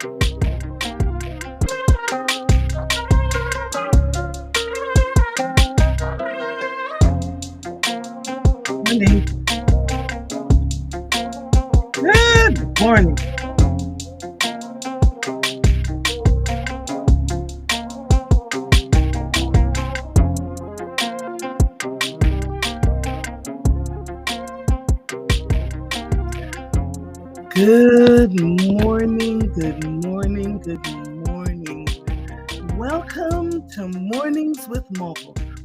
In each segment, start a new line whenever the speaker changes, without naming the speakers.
Morning. Good morning. Good morning. Good morning. Good morning. Welcome to Mornings with Mo,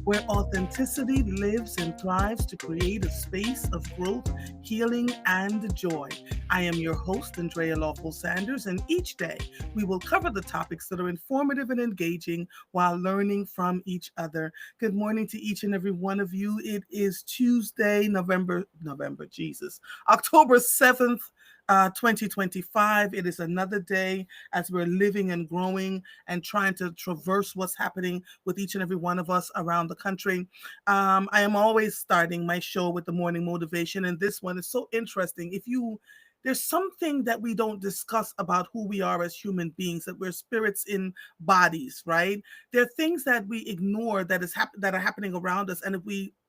where authenticity lives and thrives to create a space of growth, healing, and joy. I am your host, A.LawfulTruth, and each day we will cover the topics that are informative and engaging while learning from each other. Good morning to each and every one of you. It is Tuesday, October 7th. 2025. It is another day as we're living and growing and trying to traverse what's happening with each and every one of us around the country. I am always starting my show with the morning motivation, and this one is so interesting. There's something that we don't discuss about who we are as human beings, that we're spirits in bodies, right? There are things that we ignore that are happening around us, and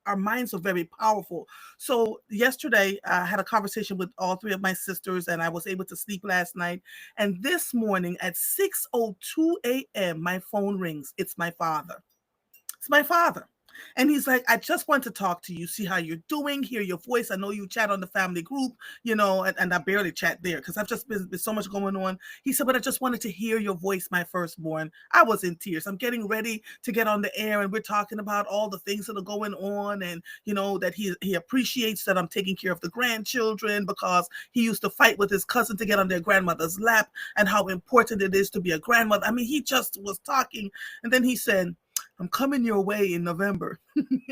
our minds are very powerful. So yesterday, I had a conversation with all three of my sisters, and I was able to sleep last night. And this morning at 6:02 a.m., my phone rings. It's my father. It's my father. And he's like, I just want to talk to you, see how you're doing, hear your voice. I know you chat on the family group, and I barely chat there because I've just been so much going on. He said, but I just wanted to hear your voice, my firstborn. I was in tears. I'm getting ready to get on the air, and we're talking about all the things that are going on, and, that he appreciates that I'm taking care of the grandchildren because he used to fight with his cousin to get on their grandmother's lap, and how important it is to be a grandmother. I mean, he just was talking, and then he said, I'm coming your way in November.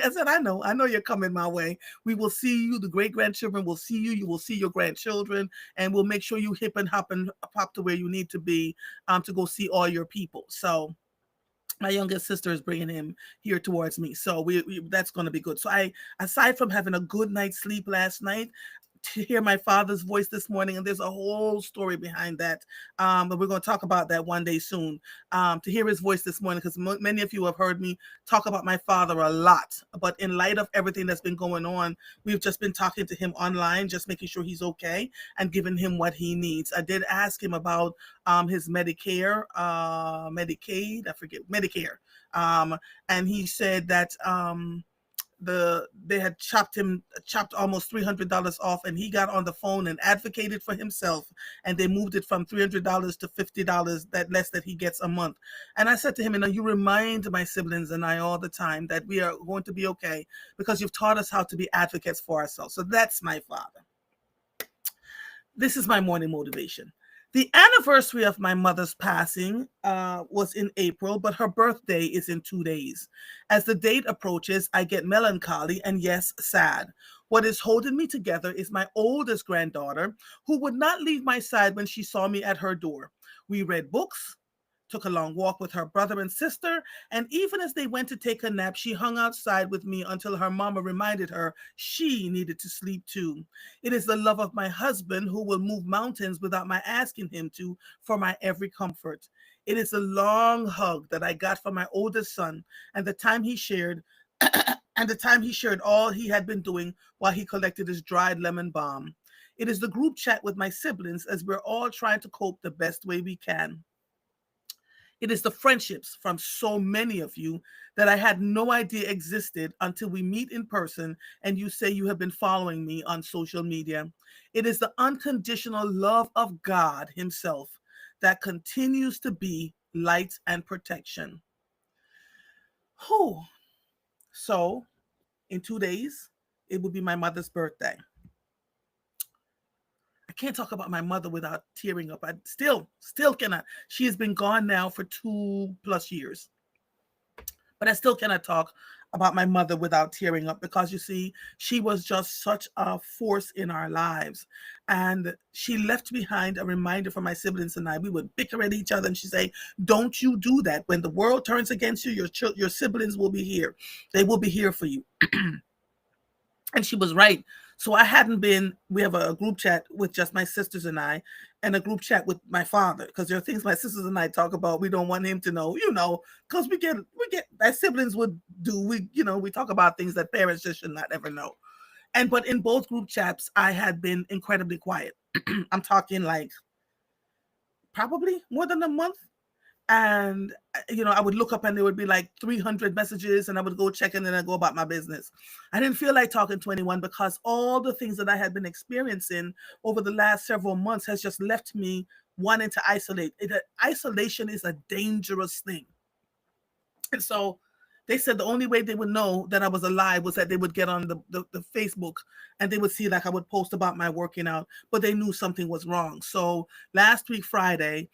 I said, I know you're coming my way. We will see you. The great grandchildren will see you. You will see your grandchildren, and we'll make sure you hip and hop and pop to where you need to be to go see all your people. So my youngest sister is bringing him here towards me. So that's going to be good. So aside from having a good night's sleep last night, to hear my father's voice this morning, and there's a whole story behind that, but we're going to talk about that one day soon. To hear his voice this morning, because many of you have heard me talk about my father a lot, but in light of everything that's been going on, we've just been talking to him online, just making sure he's okay and giving him what he needs. I did ask him about his Medicare, Medicaid, I forget, Medicare, and he said that they had chopped almost $300 off, and he got on the phone and advocated for himself, and they moved it from $300 to $50, that less that he gets a month. And I said to him, you remind my siblings and I all the time that we are going to be okay because you've taught us how to be advocates for ourselves. So that's my father. This is my morning motivation. The anniversary of my mother's passing was in April, but her birthday is in 2 days. As the date approaches, I get melancholy and, yes, sad. What is holding me together is my oldest granddaughter, who would not leave my side when she saw me at her door. We read books, took a long walk with her brother and sister, and even as they went to take a nap, she hung outside with me until her mama reminded her she needed to sleep too. It is the love of my husband, who will move mountains without my asking him to, for my every comfort. It is a long hug that I got from my oldest son, and the time he shared all he had been doing while he collected his dried lemon balm. It is the group chat with my siblings as we're all trying to cope the best way we can. It is the friendships from so many of you that I had no idea existed until we meet in person and you say you have been following me on social media. It is the unconditional love of God himself that continues to be light and protection. Whew. So in 2 days, it will be my mother's birthday. I can't talk about my mother without tearing up. I still cannot. She has been gone now for 2+ years. But I still cannot talk about my mother without tearing up because, you see, she was just such a force in our lives. And she left behind a reminder for my siblings and I. We would bicker at each other and she'd say, don't you do that. When the world turns against you, your siblings will be here. They will be here for you. And she was right. So I hadn't been, we have a group chat with just my sisters and I, and a group chat with my father, because there are things my sisters and I talk about we don't want him to know, because we get as siblings would do. We talk about things that parents just should not ever know. But in both group chats, I had been incredibly quiet. I'm talking like probably more than a month. And I would look up and there would be like 300 messages, and I would go check and then I go about my business. I didn't feel like talking to anyone because all the things that I had been experiencing over the last several months has just left me wanting to isolate. Isolation is a dangerous thing. And so they said the only way they would know that I was alive was that they would get on the Facebook, and they would see like I would post about my working out, but they knew something was wrong. So last week, Friday,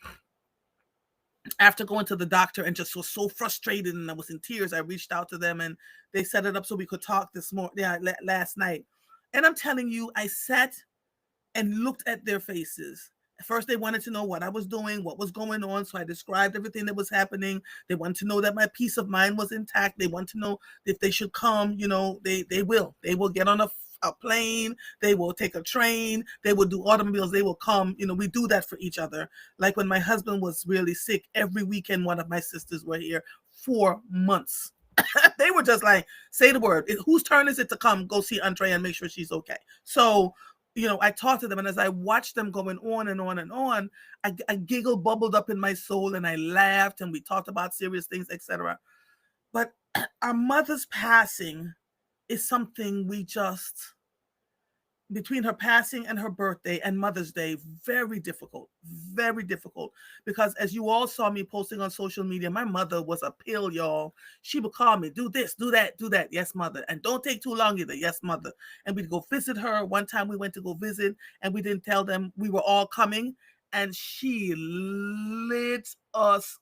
after going to the doctor and just was so frustrated and I was in tears, I reached out to them and they set it up so we could talk this morning, last night. And I'm telling you, I sat and looked at their faces. At first, they wanted to know what I was doing, what was going on. So I described everything that was happening. They wanted to know that my peace of mind was intact. They want to know if they should come. They will. They will get on a plane. They will take a train. They will do automobiles. They will come. We do that for each other. Like when my husband was really sick, every weekend one of my sisters were here for months. They were just like, say the word. Whose turn is it to come go see Andre and make sure she's okay? So I talked to them, and as I watched them going on and on and on, a giggle bubbled up in my soul, and I laughed, and we talked about serious things, etc. But our mother's passing is something we just, between her passing and her birthday and Mother's Day, very difficult. Because as you all saw me posting on social media, my mother was a pill, y'all. She would call me, do this, do that, do that. Yes, mother. And don't take too long either. Yes, mother. And we'd go visit her. One time we went to go visit, and we didn't tell them we were all coming. And she lit us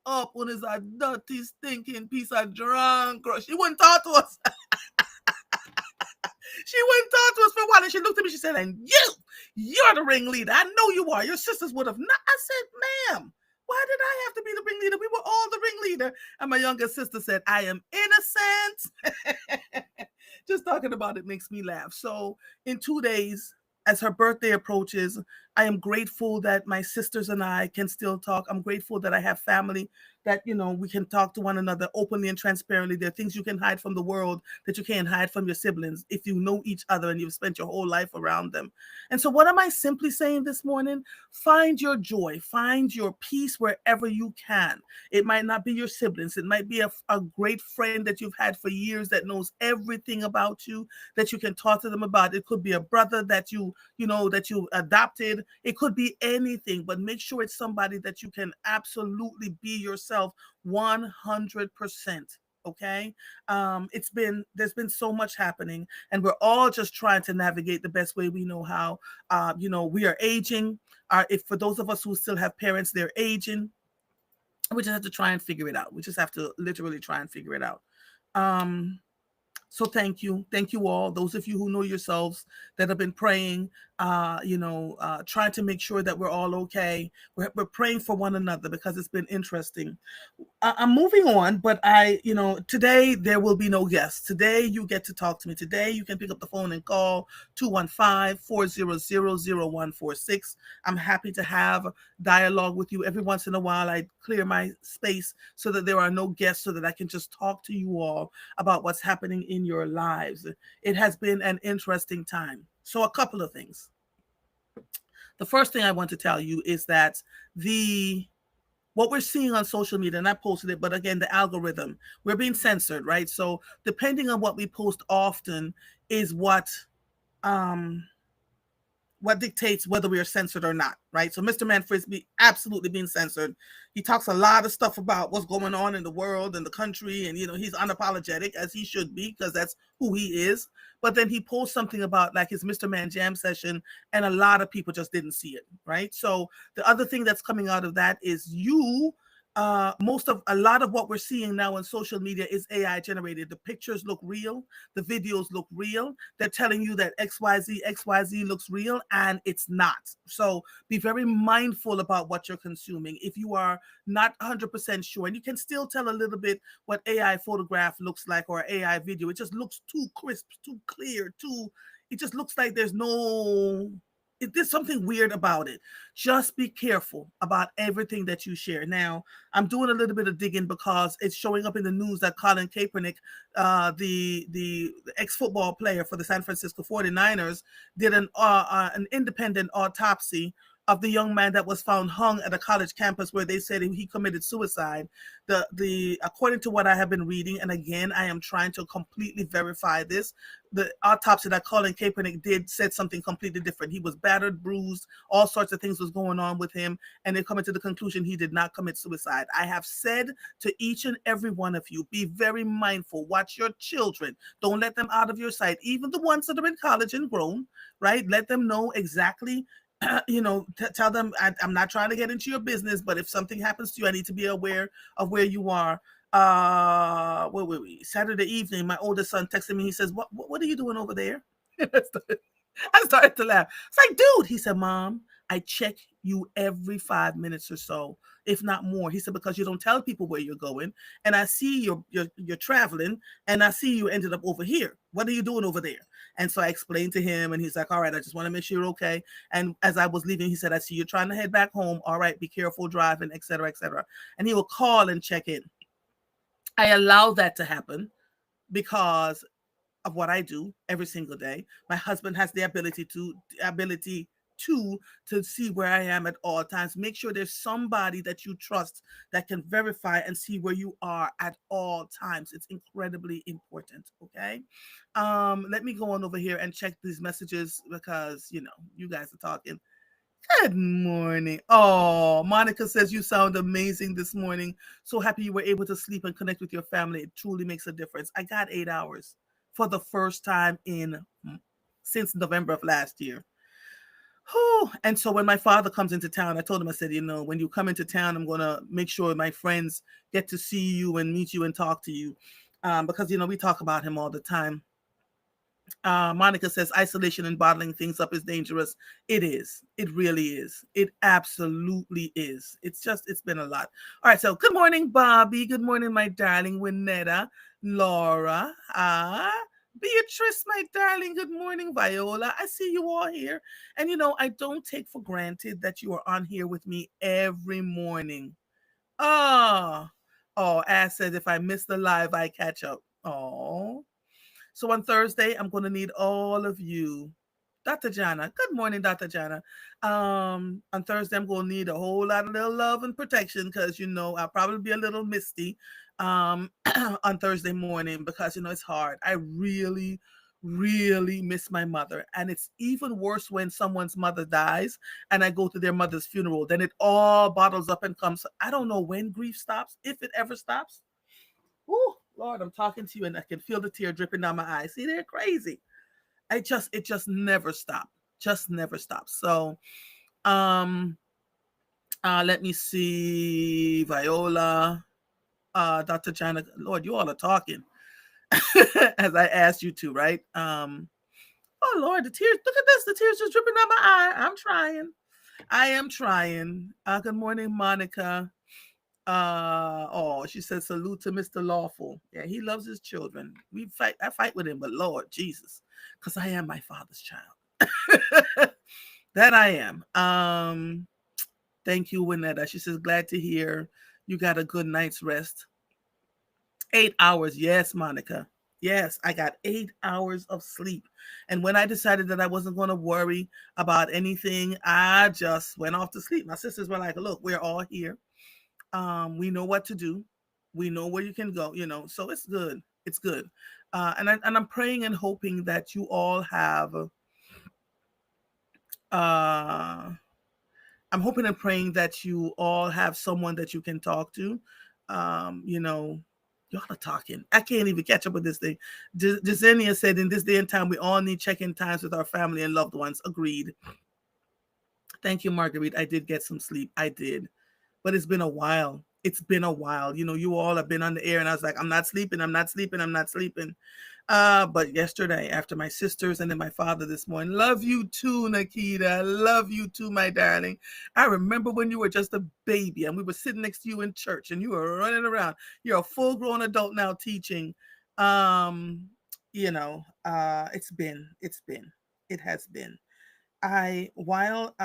up when it's a dirty, stinking piece of drunk girl. She wouldn't talk to us. She went and talked to us for a while, and she looked at me. She said, "And you're the ringleader. I know you are. Your sisters would have not." I said, "Ma'am, why did I have to be the ringleader? We were all the ringleader." And my younger sister said, "I am innocent." Just talking about it makes me laugh. So in 2 days, as her birthday approaches, I am grateful that my sisters and I can still talk. I'm grateful that I have family that, we can talk to one another openly and transparently. There are things you can hide from the world that you can't hide from your siblings if you know each other and you've spent your whole life around them. And so what am I simply saying this morning? Find your joy, find your peace wherever you can. It might not be your siblings. It might be a great friend that you've had for years that knows everything about you, that you can talk to them about. It could be a brother that you adopted. It could be anything, but make sure it's somebody that you can absolutely be yourself 100%. Okay. There's been so much happening, and we're all just trying to navigate the best way we know how. We are aging. If for those of us who still have parents, they're aging. We just have to try and figure it out. We just have to literally try and figure it out. So thank you. Thank you all. Those of you who know yourselves that have been praying, trying to make sure that we're all okay. We're praying for one another because it's been interesting. I'm moving on, but today there will be no guests. Today you get to talk to me. Today you can pick up the phone and call 215-400-0146. I'm happy to have dialogue with you. Every once in a while, I clear my space so that there are no guests, so that I can just talk to you all about what's happening in your lives. It has been an interesting time. So a couple of things. The first thing I want to tell you is that what we're seeing on social media, and I posted it, but again, the algorithm, we're being censored, right? So depending on what we post often is what dictates whether we are censored or not, right? So Mr. Manfred's absolutely being censored. He talks a lot of stuff about what's going on in the world and the country, and he's unapologetic, as he should be, because that's who he is. But then he posts something about like his Mr. Man Jam session, and a lot of people just didn't see it, right? So the other thing that's coming out of that is a lot of what we're seeing now on social media is AI generated. The pictures look real, the videos look real. They're telling you that XYZ looks real, and it's not. So be very mindful about what you're consuming. If you are not 100% sure, and you can still tell a little bit what AI photograph looks like or AI video, it just looks too crisp, too clear, too it just looks like there's something weird about it. Just be careful about everything that you share. Now, I'm doing a little bit of digging because it's showing up in the news that Colin Kaepernick, the ex football player for the San Francisco 49ers, did an independent autopsy of the young man that was found hung at a college campus where they said he committed suicide. The according to what I have been reading, and again, I am trying to completely verify this, the autopsy that Colin Kaepernick did said something completely different. He was battered, bruised, all sorts of things was going on with him, and they're coming to the conclusion he did not commit suicide. I have said to each and every one of you, be very mindful. Watch your children. Don't let them out of your sight, even the ones that are in college and grown, right? Let them know exactly tell them I'm not trying to get into your business, but if something happens to you, I need to be aware of where you are. Saturday evening, my oldest son texted me. He says, "What are you doing over there?" I started to laugh. It's like, dude, he said, "Mom, I check you every 5 minutes or so, if not more." He said, "Because you don't tell people where you're going, and I see you're traveling, and I see you ended up over here. What are you doing over there?" And so I explained to him, and he's like, "All right, I just want to make sure you're okay." And as I was leaving, he said, "I see you're trying to head back home. All right, be careful driving, etc., etc." And he will call and check in. I allow that to happen because of what I do every single day. My husband has the ability to see where I am at all times. Make sure there's somebody that you trust that can verify and see where you are at all times. It's incredibly important. Okay. Let me go on over here and check these messages because you guys are talking. Good morning. Oh, Monica says you sound amazing this morning. So happy you were able to sleep and connect with your family. It truly makes a difference. I got 8 hours for the first time in since November of last year. Whew. And so when my father comes into town, I told him, I said, when you come into town, I'm going to make sure my friends get to see you and meet you and talk to you. Because, we talk about him all the time. Monica says isolation and bottling things up is dangerous. It is. It really is. It absolutely is. It's been a lot. All right. So good morning, Bobby. Good morning, my darling Winetta, Laura, Beatrice, my darling. Good morning, Viola. I see you all here. And I don't take for granted that you are on here with me every morning. Oh, Ash says if I miss the live, I catch up. Oh. So on Thursday, I'm going to need all of you. Dr. Jana, good morning, Dr. Jana. On Thursday, I'm going to need a whole lot of little love and protection because, I'll probably be a little misty on Thursday morning because, it's hard. I really, really miss my mother. And it's even worse when someone's mother dies and I go to their mother's funeral. Then it all bottles up and comes. I don't know when grief stops, if it ever stops. Ooh, Lord, I'm talking to you and I can feel the tear dripping down my eyes. See, they're crazy. It just never stopped. Just never stops. So, let me see. Viola, Dr. China. Lord, you all are talking as I asked you to, right? Oh Lord, the tears. Look at this. The tears just dripping down my eye. I'm trying. I am trying. Good morning, Monica. She says salute to Mr. Lawful. Yeah, he loves his children. I fight with him, but Lord Jesus, because I am my father's child. That I am. Thank you, Winetta. She says, glad to hear you got a good night's rest. 8 hours, yes, Monica. Yes, I got 8 hours of sleep. And when I decided that I wasn't going to worry about anything, I just went off to sleep. My sisters were like, look, we're all here. We know what to do. We know where you can go, so it's good. It's good. And I'm praying and hoping that you all have I'm hoping and praying that you all have someone that you can talk to. Y'all are talking. I can't even catch up with this thing. Jasenia said, in this day and time, we all need check-in times with our family and loved ones. Agreed. Thank you, Marguerite. I did get some sleep. I did. But it's been a while. It's been a while. You all have been on the air, and I was like, I'm not sleeping. I'm not sleeping. I'm not sleeping. But yesterday, after my sisters and then my father this morning, love you too, Nikita. Love you too, my darling. I remember when you were just a baby and we were sitting next to you in church and you were running around. You're a full-grown adult now teaching. It's been. It has been. While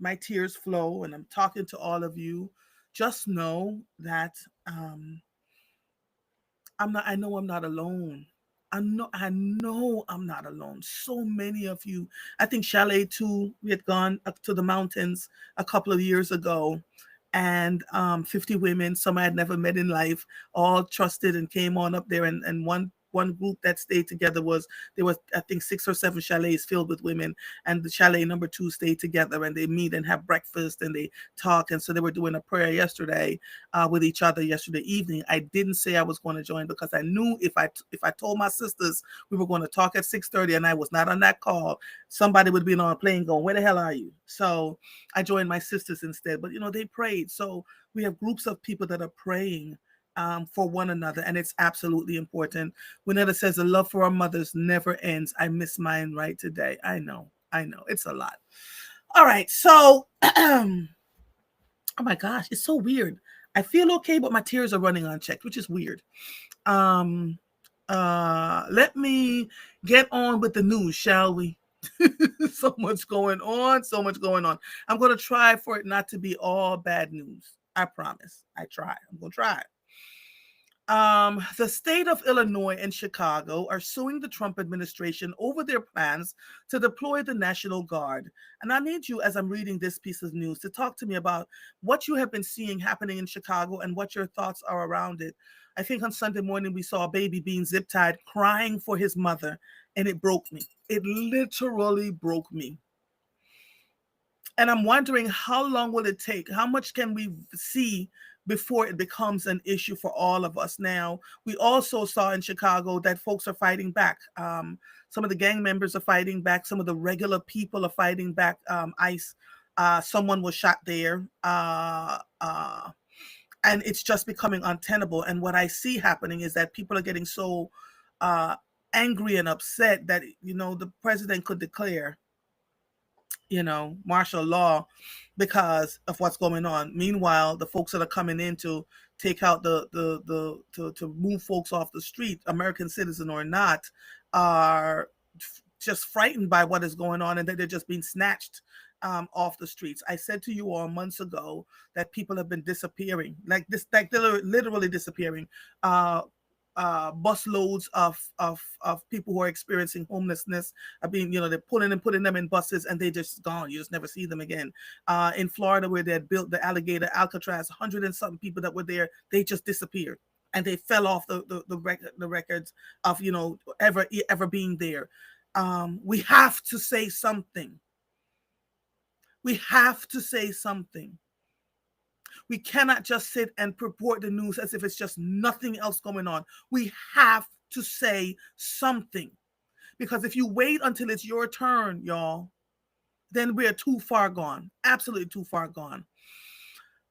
my tears flow and I'm talking to all of you, just know that I know I'm not alone. I know I'm not alone. So many of you, I think Chalet too, we had gone up to the mountains a couple of years ago, and 50 women, some I had never met in life, all trusted and came on up there, and one group that stayed together was, there was I think 6 or 7 chalets filled with women, and the chalet number 2 stayed together, and they meet and have breakfast and they talk. And so they were doing a prayer yesterday with each other yesterday evening. I didn't say I was going to join because I knew if I told my sisters we were going to talk at 6:30 and I was not on that call, somebody would be on a plane going, "Where the hell are you?" So I joined my sisters instead. But they prayed. So we have groups of people that are praying for one another, and it's absolutely important. Winetta says the love for our mothers never ends. I miss mine right today. I know, it's a lot. All right, so oh my gosh, it's so weird. I feel okay, but my tears are running unchecked, which is weird. Um, let me get on with the news, shall we? So much going on, so much going on. I'm going to try for it not to be all bad news. I promise. I try. I'm going to try. The state of Illinois and Chicago are suing the Trump administration over their plans to deploy the National Guard. And I need you, as I'm reading this piece of news, to talk to me about what you have been seeing happening in Chicago and what your thoughts are around it. I think on Sunday morning we saw a baby being zip tied, crying for his mother, and it broke me. It literally broke me. And I'm wondering, how long will it take? How much can we see before it becomes an issue for all of us? Now, we also saw in Chicago that folks are fighting back. Some of the gang members are fighting back. Some of the regular people are fighting back. ICE, someone was shot there. And it's just becoming untenable. And what I see happening is that people are getting so angry and upset that, the president could declare martial law because of what's going on. Meanwhile, the folks that are coming in to take out to move folks off the street, American citizen or not, are just frightened by what is going on, and that they're just being snatched off the streets. I said to you all months ago that people have been disappearing, like they're literally disappearing. Bus loads of people who are experiencing homelessness are being, they're putting them in buses, and they just gone. You just never see them again. In Florida, where they had built the alligator Alcatraz, 100 and something people that were there, they just disappeared, and they fell off the records of ever being there. We have to say something. We have to say something. We cannot just sit and report the news as if it's just nothing else going on. We have to say something. Because if you wait until it's your turn, y'all, then we're too far gone. Absolutely too far gone.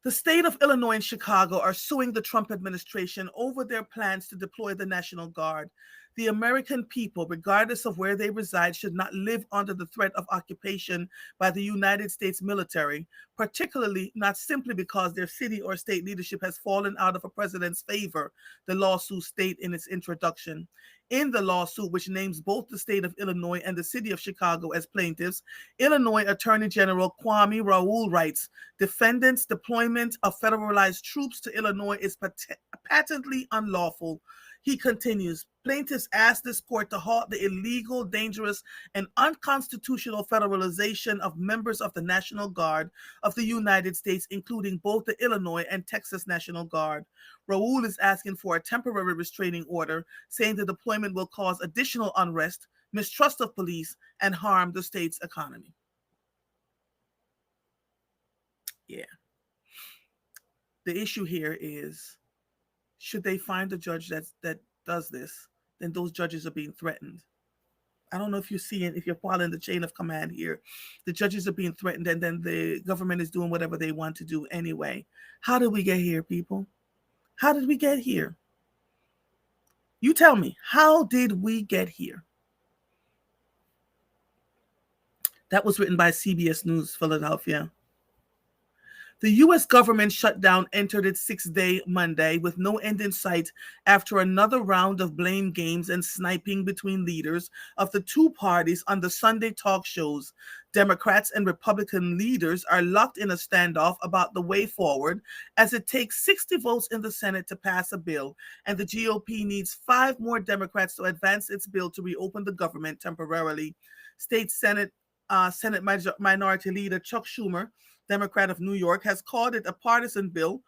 The state of Illinois and Chicago are suing the Trump administration over their plans to deploy the National Guard. The American people, regardless of where they reside, should not live under the threat of occupation by the United States military, particularly not simply because their city or state leadership has fallen out of a president's favor, the lawsuit states in its introduction. In the lawsuit, which names both the state of Illinois and the city of Chicago as plaintiffs, Illinois Attorney General Kwame Raoul writes, defendants' deployment of federalized troops to Illinois is patently unlawful. He continues, plaintiffs ask this court to halt the illegal, dangerous, and unconstitutional federalization of members of the National Guard of the United States, including both the Illinois and Texas National Guard. Raoul is asking for a temporary restraining order, saying the deployment will cause additional unrest, mistrust of police, and harm the state's economy. Yeah. The issue here is, should they find a judge that does this, then those judges are being threatened. I don't know if you're seeing, if you're following the chain of command here. The judges are being threatened, and then the government is doing whatever they want to do anyway. How did we get here, people? How did we get here? You tell me, how did we get here? That was written by CBS News Philadelphia. The U.S. government shutdown entered its sixth day Monday with no end in sight after another round of blame games and sniping between leaders of the two parties on the Sunday talk shows. Democrats and Republican leaders are locked in a standoff about the way forward as it takes 60 votes in the Senate to pass a bill, and the GOP needs 5 more Democrats to advance its bill to reopen the government temporarily. State Senate Minority Leader Chuck Schumer, Democrat of New York, has called it a partisan bill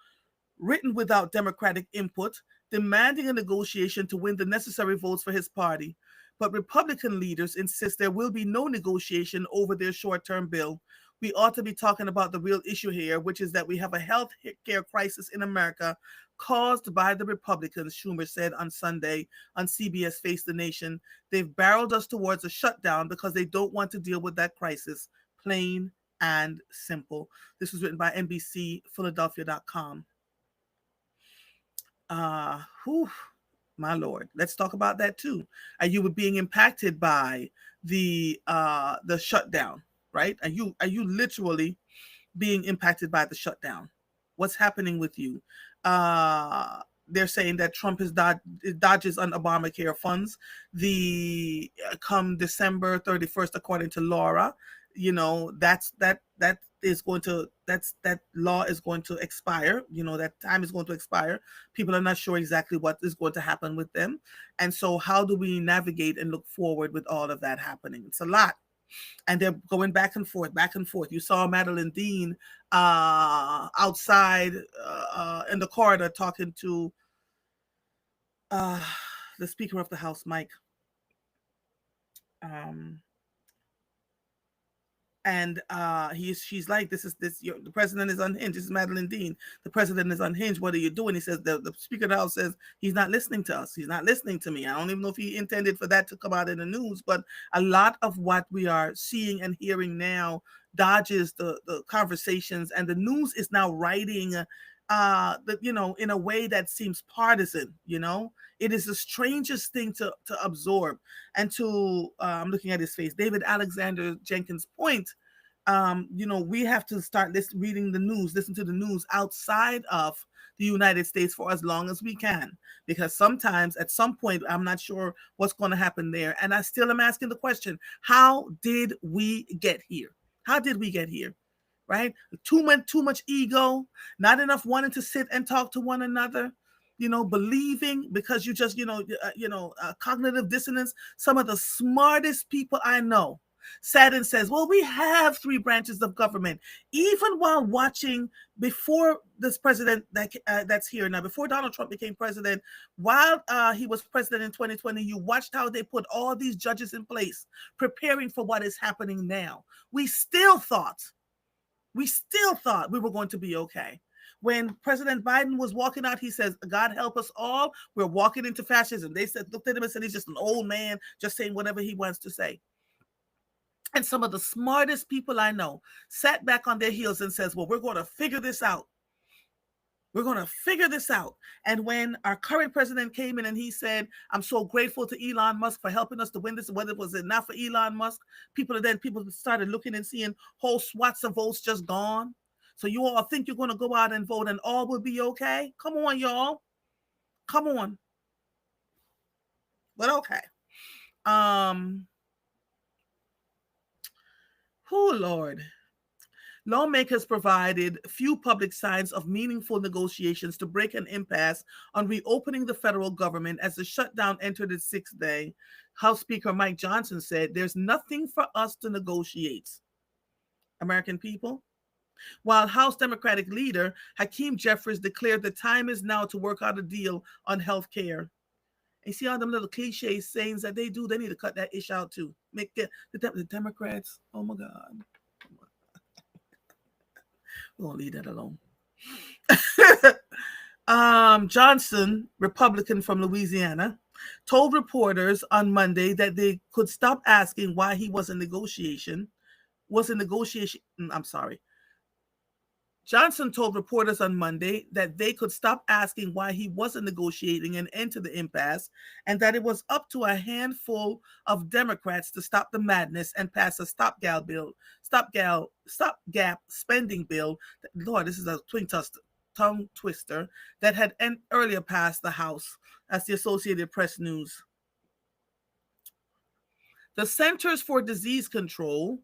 written without Democratic input, demanding a negotiation to win the necessary votes for his party. But Republican leaders insist there will be no negotiation over their short term bill. We ought to be talking about the real issue here, which is that we have a health care crisis in America caused by the Republicans, Schumer said on Sunday on CBS Face the Nation. They've barreled us towards a shutdown because they don't want to deal with that crisis. Plain and simple. This was written by NBCPhiladelphia.com. Whew, my Lord. Let's talk about that too. Are you being impacted by the shutdown, right? Are you literally being impacted by the shutdown? What's happening with you? They're saying that Trump dodges on Obamacare funds. The come December 31st, according to Laura, that law is going to expire. That time is going to expire. People are not sure exactly what is going to happen with them, and so how do we navigate and look forward with all of that happening? It's a lot. And they're going back and forth, back and forth. You saw Madeline Dean outside in the corridor talking to the Speaker of the House, Mike. And she's like, the president is unhinged. This is Madeline Dean. The president is unhinged. What are you doing? He says, the Speaker of the House says, he's not listening to us. He's not listening to me. I don't even know if he intended for that to come out in the news, but a lot of what we are seeing and hearing now dodges the conversations, and the news is now writing in a way that seems partisan. It is the strangest thing to absorb. And to I'm looking at his face, David Alexander Jenkins' point. We have to start reading the news, listen to the news outside of the United States for as long as we can, because sometimes at some point I'm not sure what's going to happen there, and I still am asking the question: how did we get here? How did we get here? Right? Too much ego, not enough wanting to sit and talk to one another. Believing because you just, cognitive dissonance. Some of the smartest people I know sat and says, well, we have 3 branches of government. Even while watching before this president that's here now, before Donald Trump became president, while he was president in 2020, you watched how they put all these judges in place, preparing for what is happening now. We still thought we were going to be okay. When President Biden was walking out, he says, God help us all, we're walking into fascism. They looked at him and said, he's just an old man, just saying whatever he wants to say. And some of the smartest people I know sat back on their heels and says, well, we're going to figure this out. We're going to figure this out. And when our current president came in and he said, I'm so grateful to Elon Musk for helping us to win this, whether it was not for Elon Musk, people started looking and seeing whole swaths of votes just gone. So you all think you're going to go out and vote and all will be okay? Come on, y'all. Come on. But okay. Oh, Lord. Lawmakers provided few public signs of meaningful negotiations to break an impasse on reopening the federal government as the shutdown entered its 6th day. House Speaker Mike Johnson said, there's nothing for us to negotiate. American people. While House Democratic leader Hakeem Jeffries declared the time is now to work out a deal on health care. And see all them little cliche sayings that they do, they need to cut that ish out too. Make the Democrats, oh my God. We're going to leave that alone. Johnson, Republican from Louisiana, told reporters on Monday that they could stop asking why he was in negotiation. Johnson told reporters on Monday that they could stop asking why he wasn't negotiating an end to the impasse and that it was up to a handful of Democrats to stop the madness and pass a stopgap spending bill. Lord, this is a tongue twister that had earlier passed the House, as the Associated Press news. The Centers for Disease Control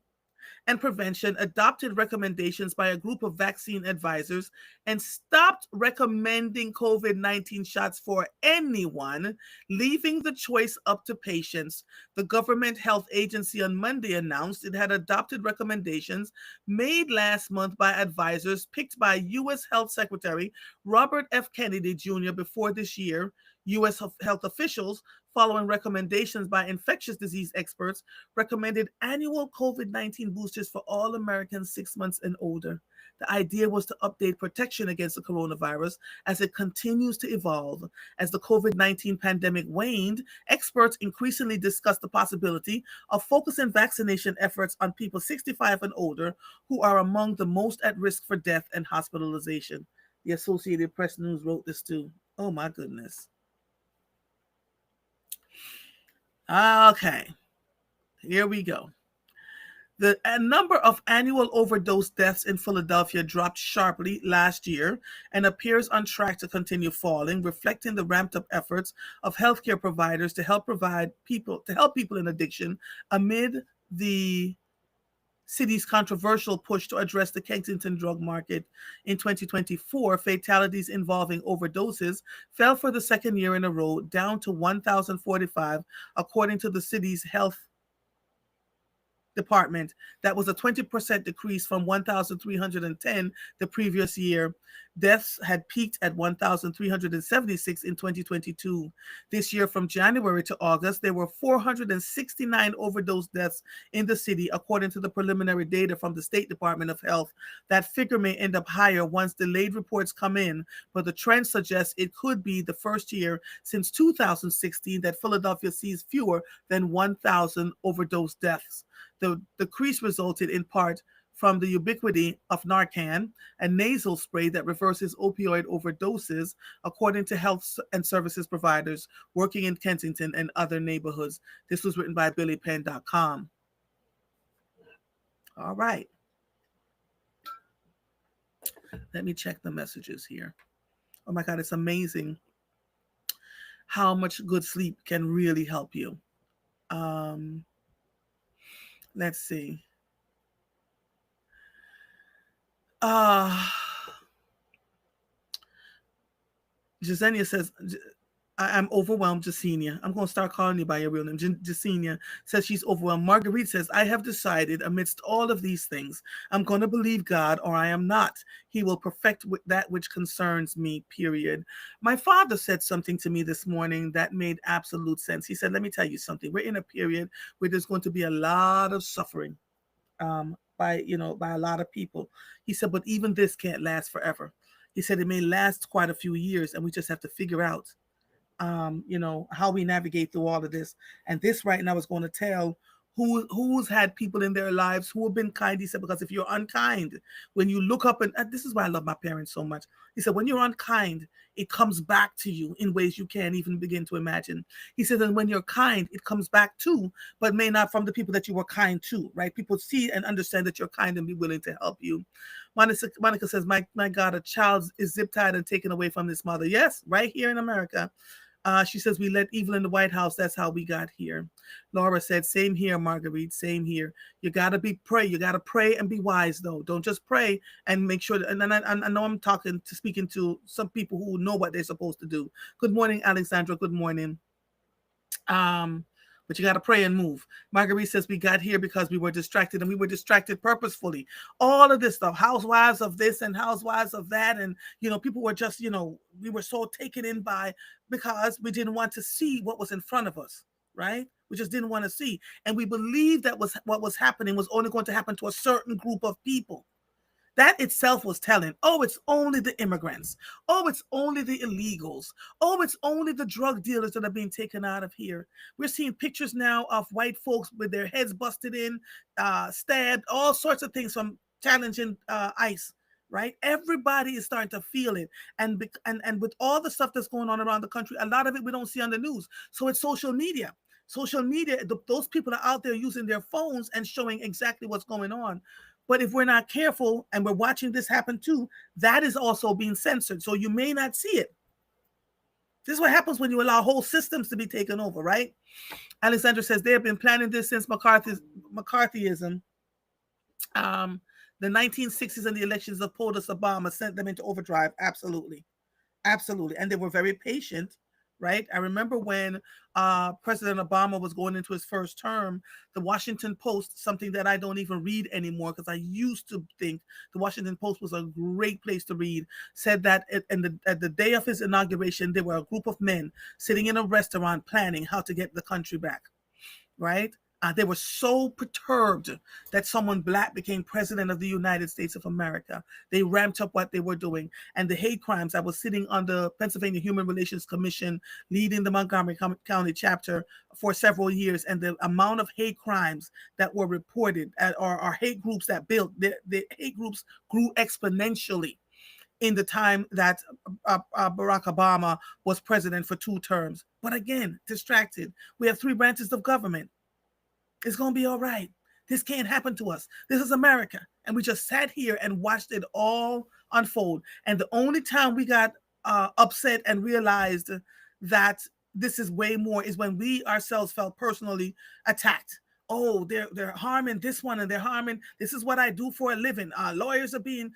and Prevention adopted recommendations by a group of vaccine advisors and stopped recommending COVID-19 shots for anyone, leaving the choice up to patients. The government health agency on Monday announced it had adopted recommendations made last month by advisors picked by U.S. Health Secretary Robert F. Kennedy Jr. before this year. U.S. health officials, following recommendations by infectious disease experts, recommended annual COVID-19 boosters for all Americans 6 months and older. The idea was to update protection against the coronavirus as it continues to evolve. As the COVID-19 pandemic waned, experts increasingly discussed the possibility of focusing vaccination efforts on people 65 and older who are among the most at risk for death and hospitalization. The Associated Press News wrote this too. Oh my goodness. Okay, here we go. The number of annual overdose deaths in Philadelphia dropped sharply last year and appears on track to continue falling, reflecting the ramped up efforts of healthcare providers to help people in addiction amid the city's controversial push to address the Kensington drug market. In 2024, fatalities involving overdoses fell for the second year in a row, down to 1,045, according to the city's health department. That was a 20% decrease from 1,310 the previous year. Deaths had peaked at 1,376 in 2022. This year, from January to August, there were 469 overdose deaths in the city, according to the preliminary data from the State Department of Health. That figure may end up higher once delayed reports come in, but the trend suggests it could be the first year since 2016 that Philadelphia sees fewer than 1,000 overdose deaths. The decrease resulted in part from the ubiquity of Narcan, a nasal spray that reverses opioid overdoses, according to health and services providers working in Kensington and other neighborhoods. This was written by BillyPenn.com. All right. Let me check the messages here. Oh my God, it's amazing how much good sleep can really help you. Let's see. Jasenia says, I'm overwhelmed, Jasenia. I'm going to start calling you by your real name. Jasenia says she's overwhelmed. Marguerite says, I have decided amidst all of these things, I'm going to believe God or I am not. He will perfect that which concerns me, period. My father said something to me this morning that made absolute sense. He said, let me tell you something. We're in a period where there's going to be a lot of suffering by a lot of people. He said, but even this can't last forever. He said it may last quite a few years, and we just have to figure out, how we navigate through all of this. And this right now is going to tell who's had people in their lives who have been kind. He said, because if you're unkind, when you look up, and this is why I love my parents so much. He said, when you're unkind, it comes back to you in ways you can't even begin to imagine. He said, and when you're kind, it comes back too, but may not from the people that you were kind to, right? People see and understand that you're kind and be willing to help you. Monica says, my God, a child is zip-tied and taken away from this mother. Yes, right here in America. She says, we let evil in the White House. That's how we got here. Laura said, same here, Marguerite, same here. You got to pray. You got to pray and be wise, though. Don't just pray and make sure. And I know I'm speaking to some people who know what they're supposed to do. Good morning, Alexandra. Good morning. But you got to pray and move. Marguerite says, we got here because we were distracted, and we were distracted purposefully. All of this stuff, housewives of this and housewives of that. And, people were just, we were so taken in by, because we didn't want to see what was in front of us, right? We just didn't want to see. And we believed that what was happening was only going to happen to a certain group of people. That itself was telling, oh, it's only the immigrants. Oh, it's only the illegals. Oh, it's only the drug dealers that are being taken out of here. We're seeing pictures now of white folks with their heads busted in, stabbed, all sorts of things from challenging ICE. right? Everybody is starting to feel it. And with all the stuff that's going on around the country, a lot of it we don't see on the news. So it's social media. Social media, those people are out there using their phones and showing exactly what's going on. But if we're not careful and we're watching this happen too, that is also being censored. So you may not see it. This is what happens when you allow whole systems to be taken over, right? Alexandra says they have been planning this since McCarthyism. Um, the 1960s and the elections of POTUS Obama sent them into overdrive. Absolutely. Absolutely. And they were very patient, right? I remember when President Obama was going into his first term, the Washington Post, something that I don't even read anymore because I used to think the Washington Post was a great place to read, said that at the day of his inauguration, there were a group of men sitting in a restaurant planning how to get the country back, right? They were so perturbed that someone black became president of the United States of America. They ramped up what they were doing. And the hate crimes, I was sitting on the Pennsylvania Human Relations Commission, leading the Montgomery County chapter for several years. And the amount of hate crimes that were reported or hate groups that built, the hate groups grew exponentially in the time that Barack Obama was president for 2 terms. But again, distracted. We have 3 branches of government. It's going to be all right. This can't happen to us. This is America. And we just sat here and watched it all unfold. And the only time we got upset and realized that this is way more is when we ourselves felt personally attacked. Oh, they're harming this one and they're harming. This is what I do for a living. Lawyers are being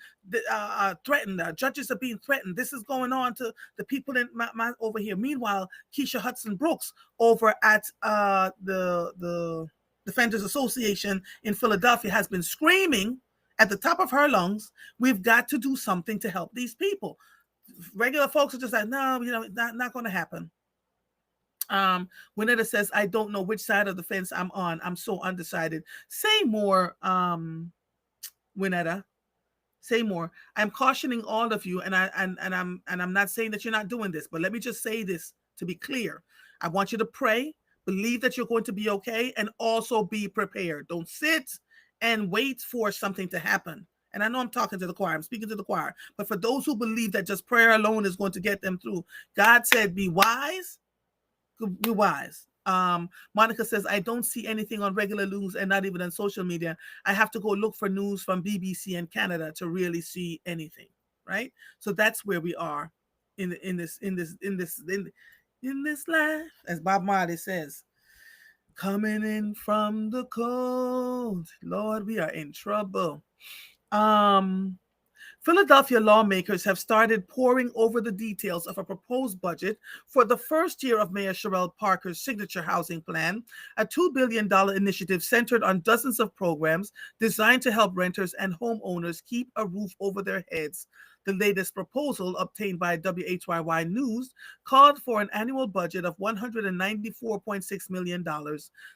threatened. Judges are being threatened. This is going on to the people in my over here. Meanwhile, Keisha Hudson Brooks over at the Defenders Association in Philadelphia has been screaming at the top of her lungs, we've got to do something to help these people. Regular folks are just like, no, not going to happen. Winetta says, I don't know which side of the fence I'm on. I'm so undecided. Say more, Winetta. Say more. I'm cautioning all of you, and I'm not saying that you're not doing this, but let me just say this to be clear. I want you to pray, believe that you're going to be okay, and also be prepared. Don't sit and wait for something to happen. And I know I'm talking to the choir, I'm speaking to the choir, but for those who believe that just prayer alone is going to get them through, God said, be wise, be wise. Monica says, I don't see anything on regular news and not even on social media. I have to go look for news from BBC and Canada to really see anything, right? So that's where we are in this life, as Bob Marley says. Coming in from the cold, Lord, we are in trouble. Um, Philadelphia lawmakers have started poring over the details of a proposed budget for the first year of Mayor Sherrell Parker's signature housing plan, a $2 billion initiative centered on dozens of programs designed to help renters and homeowners keep a roof over their heads. The latest proposal, obtained by WHYY News, called for an annual budget of $194.6 million.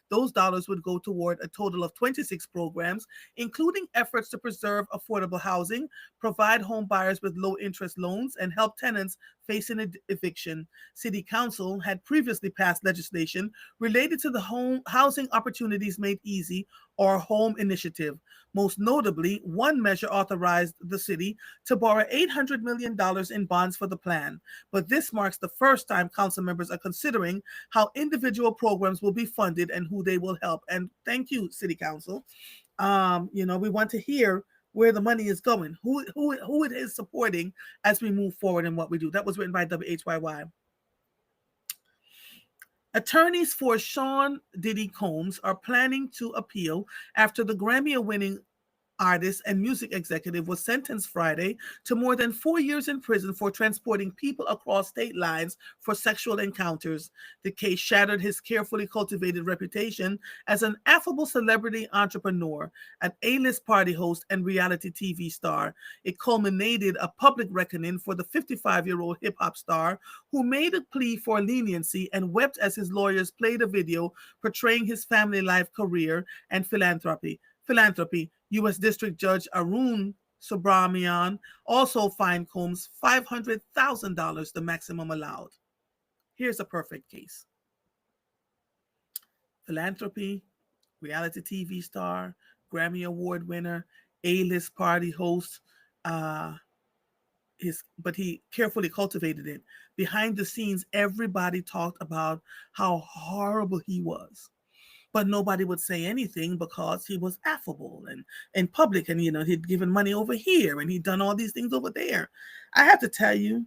Those dollars would go toward a total of 26 programs, including efforts to preserve affordable housing, provide home buyers with low interest loans, and help tenants facing eviction. City Council had previously passed legislation related to the Home Housing Opportunities Made Easy or HOME initiative. Most notably, one measure authorized the city to borrow $800 million in bonds for the plan. But this marks the first time council members are considering how individual programs will be funded and who they will help. And thank you, City Council. We want to hear where the money is going, who it is supporting as we move forward in what we do. That was written by WHYY. Attorneys for Sean Diddy Combs are planning to appeal after the Grammy-winning artist and music executive was sentenced Friday to more than 4 years in prison for transporting people across state lines for sexual encounters. The case shattered his carefully cultivated reputation as an affable celebrity entrepreneur, an A-list party host, and reality TV star. It culminated a public reckoning for the 55-year-old hip-hop star who made a plea for leniency and wept as his lawyers played a video portraying his family life, career, and philanthropy. U.S. District Judge Arun Subramanian also fined Combs $500,000, the maximum allowed. Here's a perfect case. Philanthropy, reality TV star, Grammy Award winner, A-list party host, uh, but he carefully cultivated it. Behind the scenes, everybody talked about how horrible he was, but nobody would say anything because he was affable and in public, and he'd given money over here and he'd done all these things over there. I have to tell you,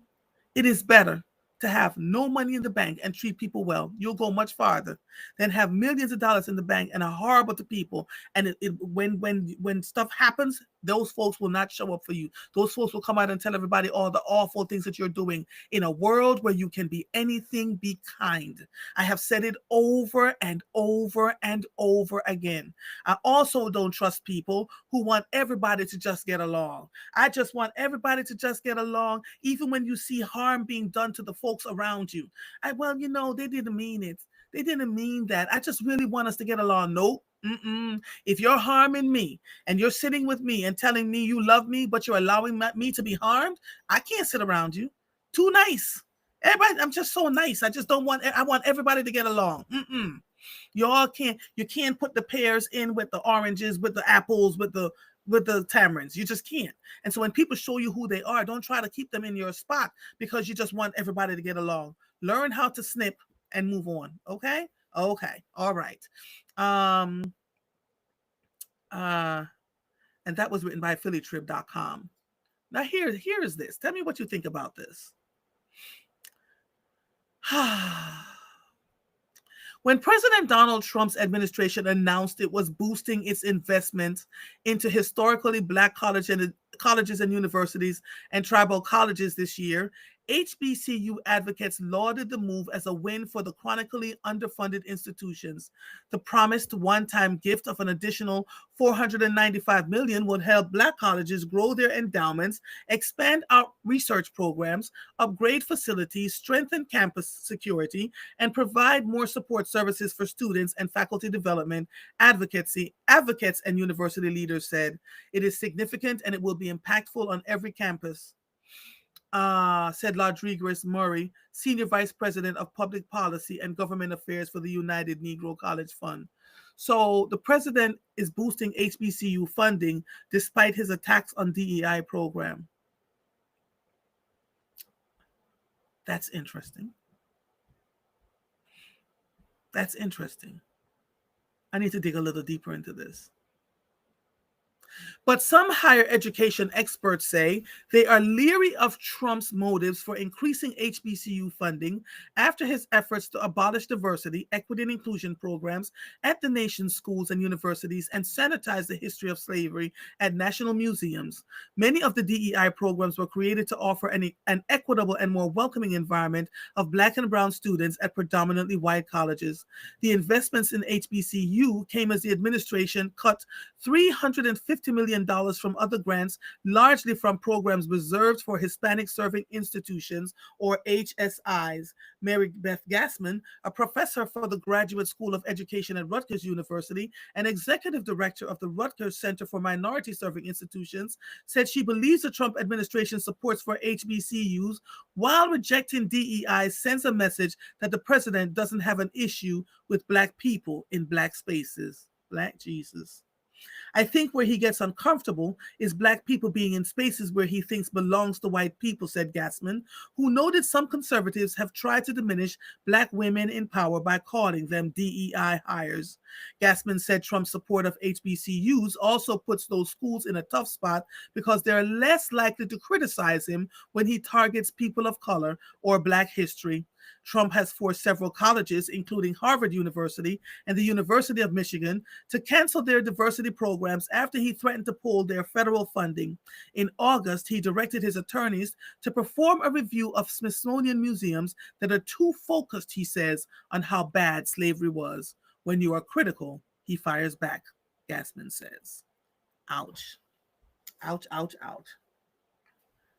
it is better to have no money in the bank and treat people well. You'll go much farther than have millions of dollars in the bank and are horrible to people. And when stuff happens, those folks will not show up for you. Those folks will come out and tell everybody all the awful things that you're doing. In a world where you can be anything, be kind. I have said it over and over and over again. I also don't trust people who want everybody to just get along. I just want everybody to just get along, even when you see harm being done to the folks around you. They didn't mean it. They didn't mean that. I just really want us to get along. Nope. Mm-mm. If you're harming me and you're sitting with me and telling me you love me, but you're allowing me to be harmed, I can't sit around you. Too nice. Everybody, I'm just so nice. I just don't want, I want everybody to get along. Mm-mm. You can't put the pears in with the oranges, with the apples, with the tamarinds. You just can't. And so when people show you who they are, don't try to keep them in your spot because you just want everybody to get along. Learn how to snip and move on. Okay? Okay. All right. Um uh and that was written by phillytrib.com. Now here is this. Tell me what you think about this. When President Donald Trump's administration announced it was boosting its investment into historically Black colleges and universities and tribal colleges this year, HBCU advocates lauded the move as a win for the chronically underfunded institutions. The promised one-time gift of an additional $495 million would help Black colleges grow their endowments, expand our research programs, upgrade facilities, strengthen campus security, and provide more support services for students and faculty development. Advocates and university leaders said it is significant and it will be impactful on every campus. Said Rodriguez Murray, Senior Vice President of Public Policy and Government Affairs for the United Negro College Fund. So the president is boosting HBCU funding despite his attacks on DEI program. That's interesting. That's interesting. I need to dig a little deeper into this. But some higher education experts say they are leery of Trump's motives for increasing HBCU funding after his efforts to abolish diversity, equity, and inclusion programs at the nation's schools and universities and sanitize the history of slavery at national museums. Many of the DEI programs were created to offer an equitable and more welcoming environment of Black and Brown students at predominantly white colleges. The investments in HBCU came as the administration cut $350 million from other grants, largely from programs reserved for Hispanic serving institutions, or HSIs. Mary Beth Gassman, a professor for the Graduate School of Education at Rutgers University and executive director of the Rutgers Center for Minority Serving Institutions, said she believes the Trump administration supports for HBCUs while rejecting DEI sends a message that the president doesn't have an issue with Black people in Black spaces. Black Jesus. I think where he gets uncomfortable is Black people being in spaces where he thinks belongs to white people, said Gassman, who noted some conservatives have tried to diminish Black women in power by calling them DEI hires. Gassman said Trump's support of HBCUs also puts those schools in a tough spot because they're less likely to criticize him when he targets people of color or Black history. Trump has forced several colleges, including Harvard University and the University of Michigan, to cancel their diversity programs after he threatened to pull their federal funding. In August, he directed his attorneys to perform a review of Smithsonian museums that are too focused, he says, on how bad slavery was. When you are critical, he fires back, Gassman says. Ouch. Ouch, ouch, ouch.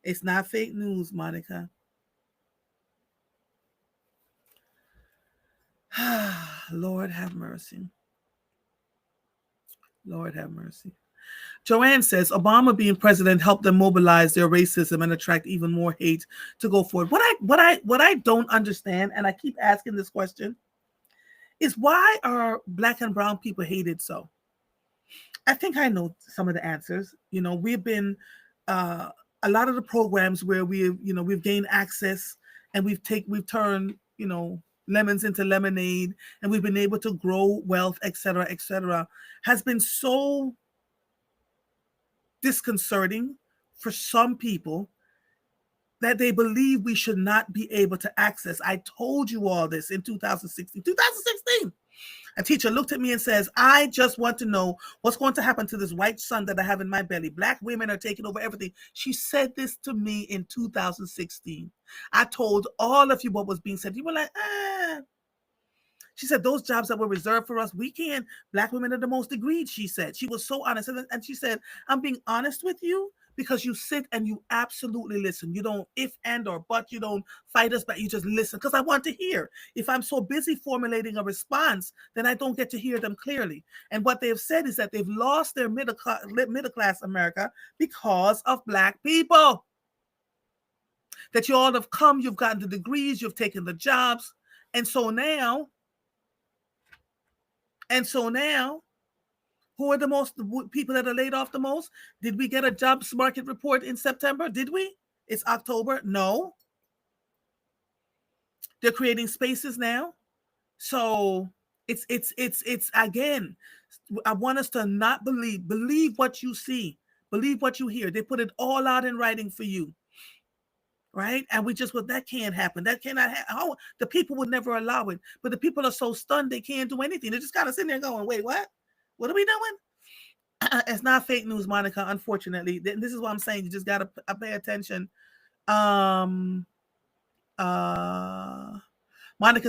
It's not fake news, Monica. Lord have mercy. Lord have mercy. Joanne says Obama being president helped them mobilize their racism and attract even more hate to go forward. What I don't understand, and I keep asking this question, is why are Black and brown people hated so? I think I know some of the answers. We've been uh, a lot of the programs where we've gained access, and we've turned lemons into lemonade, and we've been able to grow wealth, etc., has been so disconcerting for some people that they believe we should not be able to access. I told you all this in 2016. A teacher looked at me and says, I just want to know what's going to happen to this white son that I have in my belly. Black women are taking over everything. She said this to me in 2016. I told all of you what was being said. You were like, ah. She said, those jobs that were reserved for us, we can't. Black women are the most degreed, she said. She was so honest. And she said, I'm being honest with you because you sit and you absolutely listen. You don't if and or but. You don't fight us, but you just listen because I want to hear. If I'm so busy formulating a response, then I don't get to hear them clearly. And what they've said is that they've lost their middle class America because of Black people. That you all have come, you've gotten the degrees, you've taken the jobs. And so now, who are the most people that are laid off the most? Did we get a jobs market report in September? Did we? It's October. No. They're creating spaces now. So it's again, I want us to not believe what you see, believe what you hear. They put it all out in writing for you. Right? And that can't happen. That cannot happen. Oh, the people would never allow it. But the people are so stunned they can't do anything. They're just kind of sitting there going, wait, what? What are we doing? It's not fake news, Monica, unfortunately. This is what I'm saying. You just got to pay attention. Monica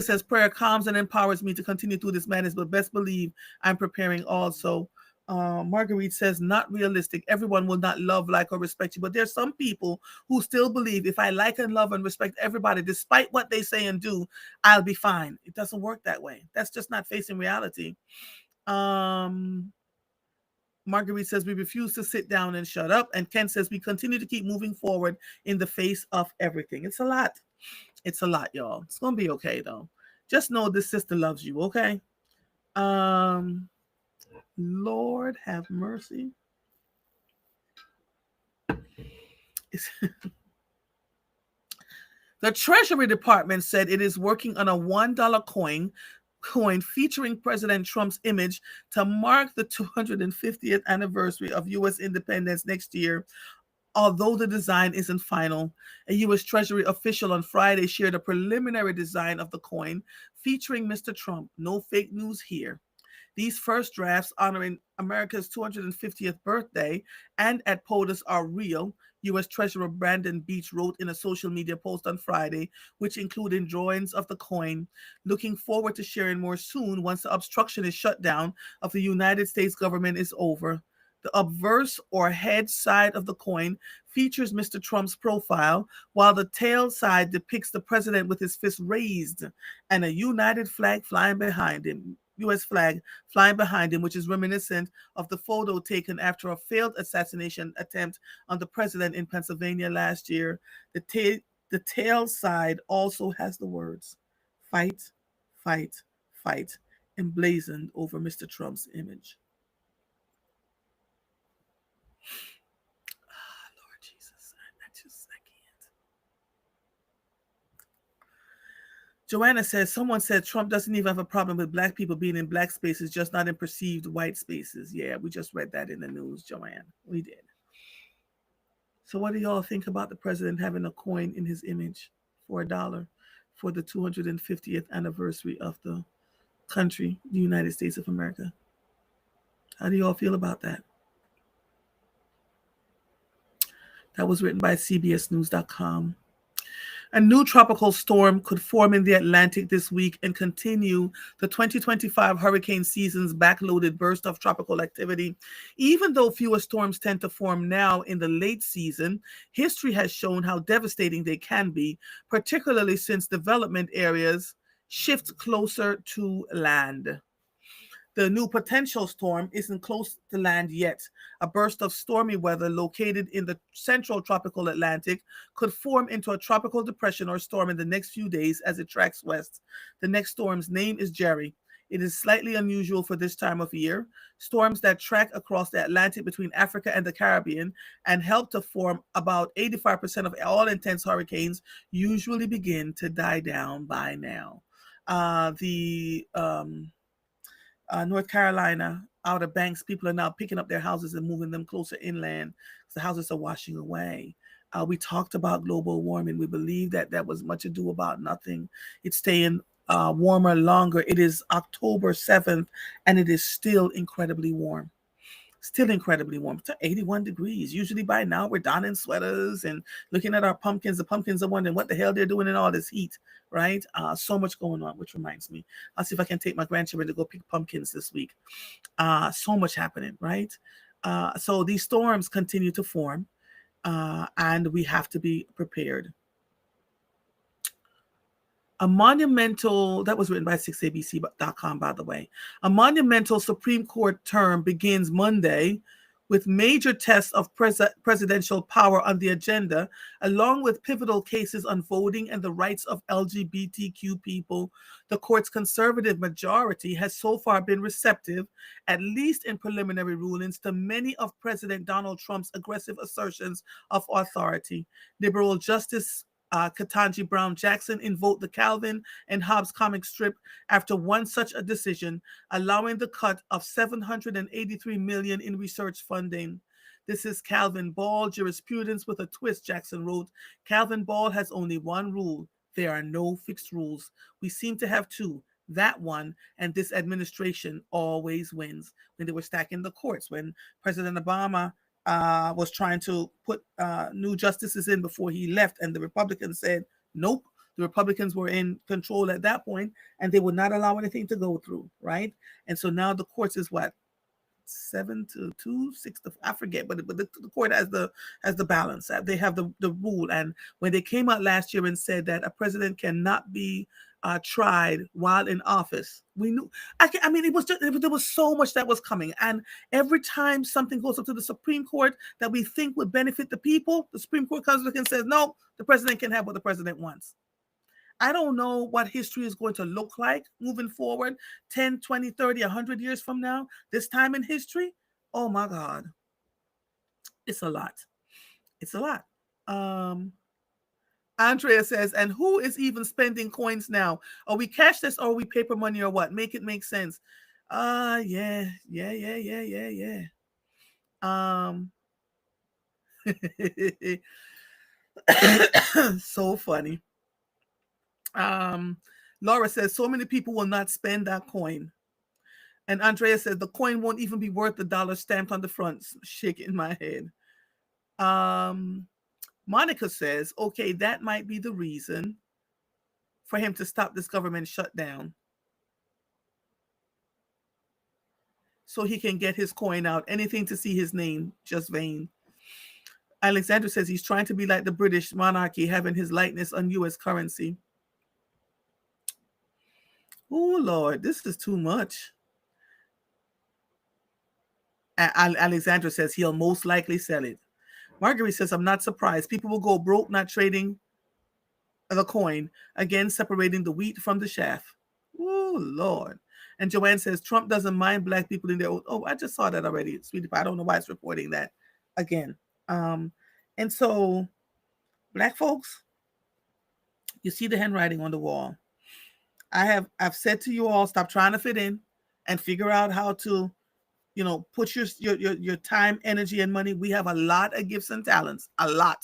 says, prayer calms and empowers me to continue through this madness, but best believe I'm preparing also. Marguerite says, not realistic. Everyone will not love, like, or respect you. But there's some people who still believe if I like and love and respect everybody, despite what they say and do, I'll be fine. It doesn't work that way. That's just not facing reality. Marguerite says, we refuse to sit down and shut up. And Ken says, we continue to keep moving forward in the face of everything. It's a lot. It's a lot, y'all. It's going to be okay, though. Just know this sister loves you, okay? Lord have mercy. The Treasury Department said it is working on a $1 coin featuring President Trump's image to mark the 250th anniversary of U.S. independence next year. Although the design isn't final, a U.S. Treasury official on Friday shared a preliminary design of the coin featuring Mr. Trump. No fake news here. These first drafts honoring America's 250th birthday and at POTUS are real, U.S. Treasurer Brandon Beach wrote in a social media post on Friday, which included drawings of the coin. Looking forward to sharing more soon once the obstructionist shutdown of the United States government is over. The obverse or head side of the coin features Mr. Trump's profile, while the tail side depicts the president with his fist raised and a United flag flying behind him. U.S. flag flying behind him, which is reminiscent of the photo taken after a failed assassination attempt on the president in Pennsylvania last year. The tail side also has the words, fight, fight, fight, emblazoned over Mr. Trump's image. Lord Jesus, I can't. Joanna says, someone said Trump doesn't even have a problem with Black people being in Black spaces, just not in perceived white spaces. Yeah, we just read that in the news, Joanne. We did. So what do y'all think about the president having a coin in his image for $1 for the 250th anniversary of the country, the United States of America? How do y'all feel about that? That was written by CBSNews.com. A new tropical storm could form in the Atlantic this week and continue the 2025 hurricane season's backloaded burst of tropical activity. Even though fewer storms tend to form now in the late season, history has shown how devastating they can be, particularly since development areas shift closer to land. The new potential storm isn't close to land yet. A burst of stormy weather located in the central tropical Atlantic could form into a tropical depression or storm in the next few days as it tracks west. The next storm's name is Jerry. It is slightly unusual for this time of year. Storms that track across the Atlantic between Africa and the Caribbean and help to form about 85% of all intense hurricanes usually begin to die down by now. The North Carolina, Outer Banks, people are now picking up their houses and moving them closer inland because the houses are washing away. We talked about global warming. We believe that that was much ado about nothing. It's staying warmer longer. It is October 7th, and it is still incredibly warm. Still incredibly warm. It's 81 degrees. Usually by now we're donning sweaters and looking at our pumpkins. The pumpkins are wondering what the hell they're doing in all this heat, right? So much going on, which reminds me. I'll see if I can take my grandchildren to go pick pumpkins this week. So much happening, right? So these storms continue to form, and we have to be prepared. A monumental, that was written by 6abc.com, by the way. A monumental Supreme Court term begins Monday with major tests of presidential power on the agenda, along with pivotal cases on voting and the rights of LGBTQ people. The court's conservative majority has so far been receptive, at least in preliminary rulings, to many of President Donald Trump's aggressive assertions of authority. Liberal Justice Ketanji Brown Jackson invoked the Calvin and Hobbes comic strip after one such a decision, allowing the cut of $783 million in research funding. This is Calvin Ball jurisprudence with a twist, Jackson wrote. Calvin Ball has only one rule. There are no fixed rules. We seem to have two. That one and this administration always wins. When they were stacking the courts, when President Obama was trying to put new justices in before he left, and the Republicans said nope. The Republicans were in control at that point, and they would not allow anything to go through, right? And so now the courts is what, 7-2, 6 to, I forget, but the court has the balance. They have the rule. And when they came out last year and said that a president cannot be tried while in office, we knew. I mean, there was so much that was coming, and every time something goes up to the Supreme Court that we think would benefit the people, the Supreme Court comes back and says, no, the president can have what the president wants. I don't know what history is going to look like moving forward 10, 20, 30, 100 years from now. This time in history, oh my God. It's a lot. It's a lot. Andrea says, and who is even spending coins now? Are we cashless or are we paper money or what? Make it make sense. Yeah. So funny. Laura says, so many people will not spend that coin. And Andrea says, the coin won't even be worth the dollar stamped on the front. Shaking my head. Monica says, okay, that might be the reason for him to stop this government shutdown, so he can get his coin out. Anything to see his name, just vain. Alexander says he's trying to be like the British monarchy, having his likeness on U.S. currency. Oh, Lord, this is too much. Alexandra says he'll most likely sell it. Marguerite says, I'm not surprised. People will go broke not trading the coin. Again, separating the wheat from the chaff. Oh, Lord. And Joanne says, Trump doesn't mind black people in their own. Oh, I just saw that already, sweetie. I don't know why it's reporting that again. And so, black folks, you see the handwriting on the wall. I've said to you all, stop trying to fit in and figure out how to, put your time, energy, and money. We have a lot of gifts and talents, a lot.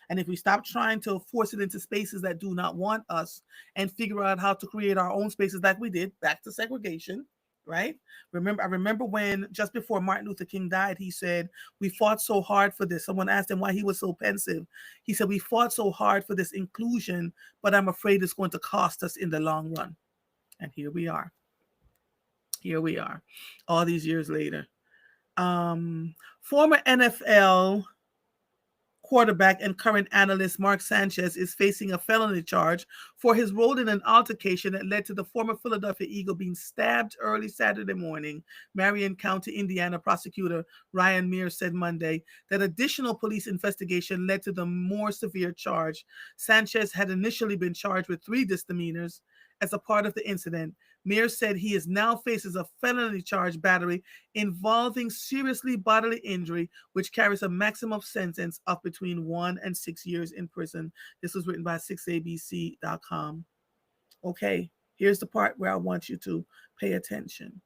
And if we stop trying to force it into spaces that do not want us and figure out how to create our own spaces like we did, back to segregation, right? I remember when just before Martin Luther King died, he said, we fought so hard for this. Someone asked him why he was so pensive. He said, we fought so hard for this inclusion, but I'm afraid it's going to cost us in the long run. And here we are. Here we are, all these years later. Former NFL quarterback and current analyst Mark Sanchez is facing a felony charge for his role in an altercation that led to the former Philadelphia Eagle being stabbed early Saturday morning. Marion County, Indiana prosecutor Ryan Mears said Monday that additional police investigation led to the more severe charge. Sanchez had initially been charged with 3 misdemeanors as a part of the incident. Mears said he is now faces a felony charge battery involving seriously bodily injury, which carries a maximum sentence of between 1 and 6 years in prison. This was written by 6abc.com. Okay, here's the part where I want you to pay attention.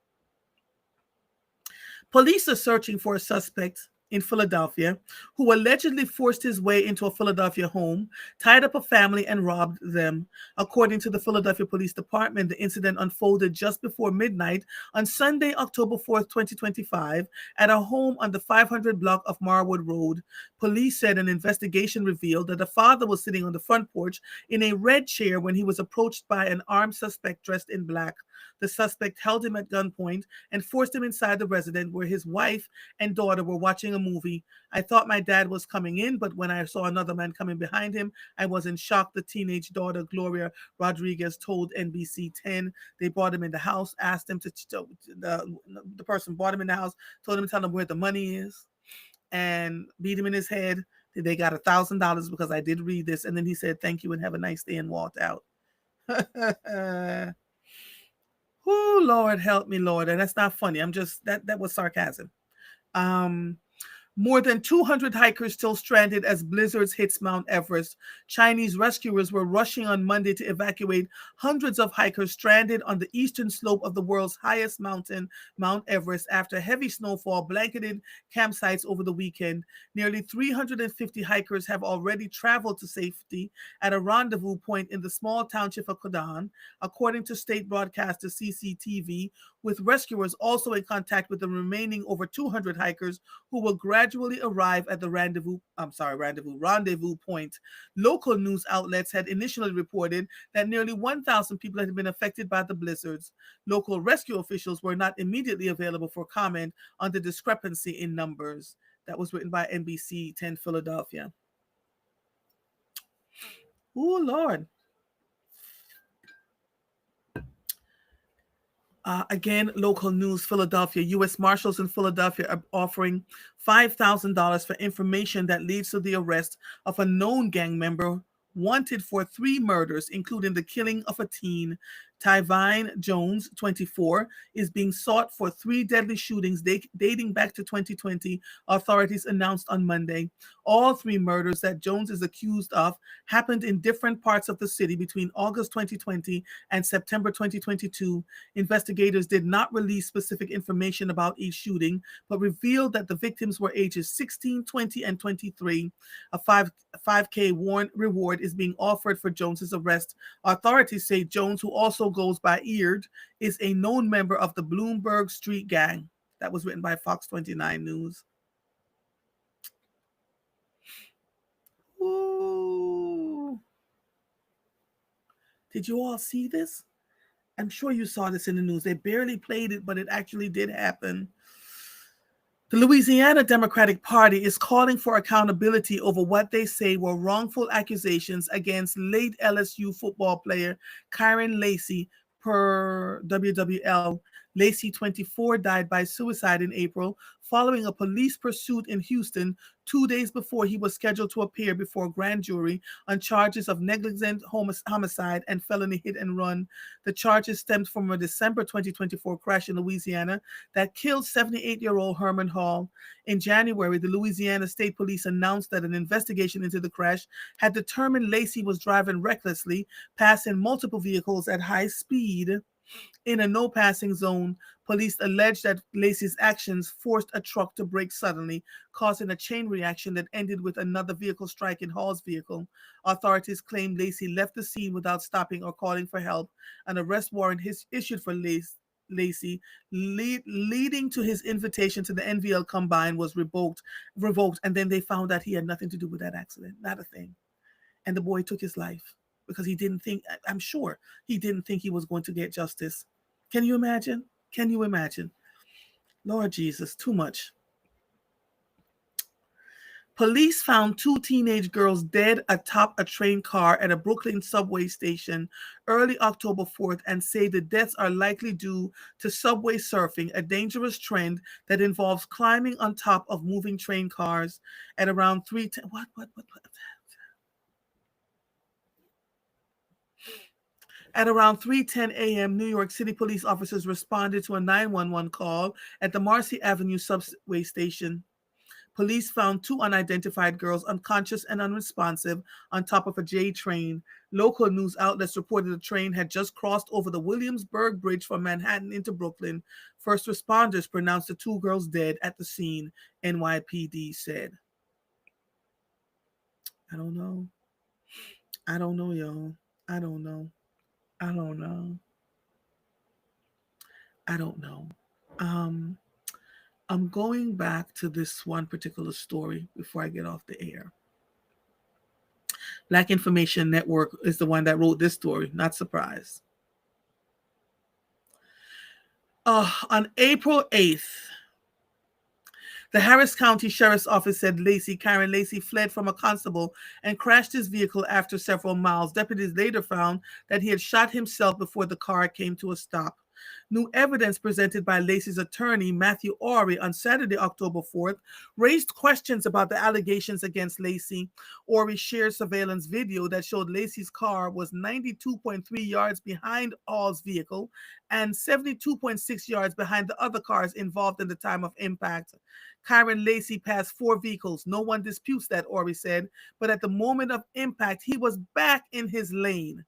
Police are searching for a suspect in Philadelphia who allegedly forced his way into a Philadelphia home, tied up a family, and robbed them. According to the Philadelphia Police Department, the incident unfolded just before midnight on Sunday, October 4th, 2025, at a home on the 500 block of Marwood Road. Police said an investigation revealed that the father was sitting on the front porch in a red chair when he was approached by an armed suspect dressed in black. The suspect held him at gunpoint and forced him inside the residence where his wife and daughter were watching a movie. I thought my dad was coming in, but when I saw another man coming behind him, I was in shock, the teenage daughter, Gloria Rodriguez, told NBC 10. They brought him in the house, asked him the person brought him in the house, told him to tell him where the money is, and beat him in his head. They got $1,000 because I did read this. And then he said, thank you and have a nice day, and walked out. Oh, Lord, help me, Lord. And that's not funny. That was sarcasm. More than 200 hikers still stranded as blizzards hits Mount Everest. Chinese rescuers were rushing on Monday to evacuate hundreds of hikers stranded on the eastern slope of the world's highest mountain, Mount Everest, after heavy snowfall blanketed campsites over the weekend. Nearly 350 hikers have already traveled to safety at a rendezvous point in the small township of Kodan, according to state broadcaster CCTV, with rescuers also in contact with the remaining over 200 hikers who will gradually arrive at the rendezvous point. Local news outlets had initially reported that nearly 1,000 people had been affected by the blizzards. Local rescue officials were not immediately available for comment on the discrepancy in numbers. That was written by NBC 10 Philadelphia. Oh, Lord. Again, local news, Philadelphia. U.S. Marshals in Philadelphia are offering $5,000 for information that leads to the arrest of a known gang member wanted for 3 murders, including the killing of a teen. Tyvine Jones, 24, is being sought for 3 deadly shootings dating back to 2020, authorities announced on Monday. All 3 murders that Jones is accused of happened in different parts of the city between August 2020 and September 2022. Investigators did not release specific information about each shooting, but revealed that the victims were ages 16, 20, and 23. A 5K reward is being offered for Jones's arrest. Authorities say Jones, who also goes by Eard, is a known member of the Bloomberg Street Gang. That was written by Fox 29 News. Ooh. Did you all see this? I'm sure you saw this in the news. They barely played it, but it actually did happen. The Louisiana Democratic Party is calling for accountability over what they say were wrongful accusations against late LSU football player Kyron Lacy, per WWL. Lacy, 24, died by suicide in April following a police pursuit in Houston 2 days before he was scheduled to appear before a grand jury on charges of negligent homicide and felony hit and run. The charges stemmed from a December 2024 crash in Louisiana that killed 78-year-old Herman Hall. In January, the Louisiana State Police announced that an investigation into the crash had determined Lacy was driving recklessly, passing multiple vehicles at high speed in a no-passing zone. Police alleged that Lacy's actions forced a truck to brake suddenly, causing a chain reaction that ended with another vehicle striking Hall's vehicle. Authorities claim Lacy left the scene without stopping or calling for help. An arrest warrant issued for Lacy, leading to his invitation to the NVL Combine, was revoked, and then they found that he had nothing to do with that accident, not a thing. And the boy took his life because he didn't think, I'm sure, he didn't think he was going to get justice. Can you imagine? Can you imagine? Lord Jesus, too much. Police found 2 teenage girls dead atop a train car at a Brooklyn subway station early October 4th and say the deaths are likely due to subway surfing, a dangerous trend that involves climbing on top of moving train cars at around 3:10. What? At around 3:10 a.m., New York City police officers responded to a 911 call at the Marcy Avenue subway station. Police found two unidentified girls unconscious and unresponsive on top of a J train. Local news outlets reported the train had just crossed over the Williamsburg Bridge from Manhattan into Brooklyn. First responders pronounced the two girls dead at the scene, NYPD said. I don't know. I don't know, y'all. I don't know. I don't know. I don't know. Um, I'm going back to this one particular story before I get off the air. Black Information Network is the one that wrote this story. Not surprised. On April 8th, the Harris County Sheriff's Office said Karen Lacey, fled from a constable and crashed his vehicle after several miles. Deputies later found that he had shot himself before the car came to a stop. New evidence presented by Lacey's attorney, Matthew Ory, on Saturday, October 4th, raised questions about the allegations against Lacey. Ory shared surveillance video that showed Lacey's car was 92.3 yards behind Hall's vehicle and 72.6 yards behind the other cars involved in the time of impact. Karen Lacey passed four vehicles. No one disputes that, Ory said, but at the moment of impact, he was back in his lane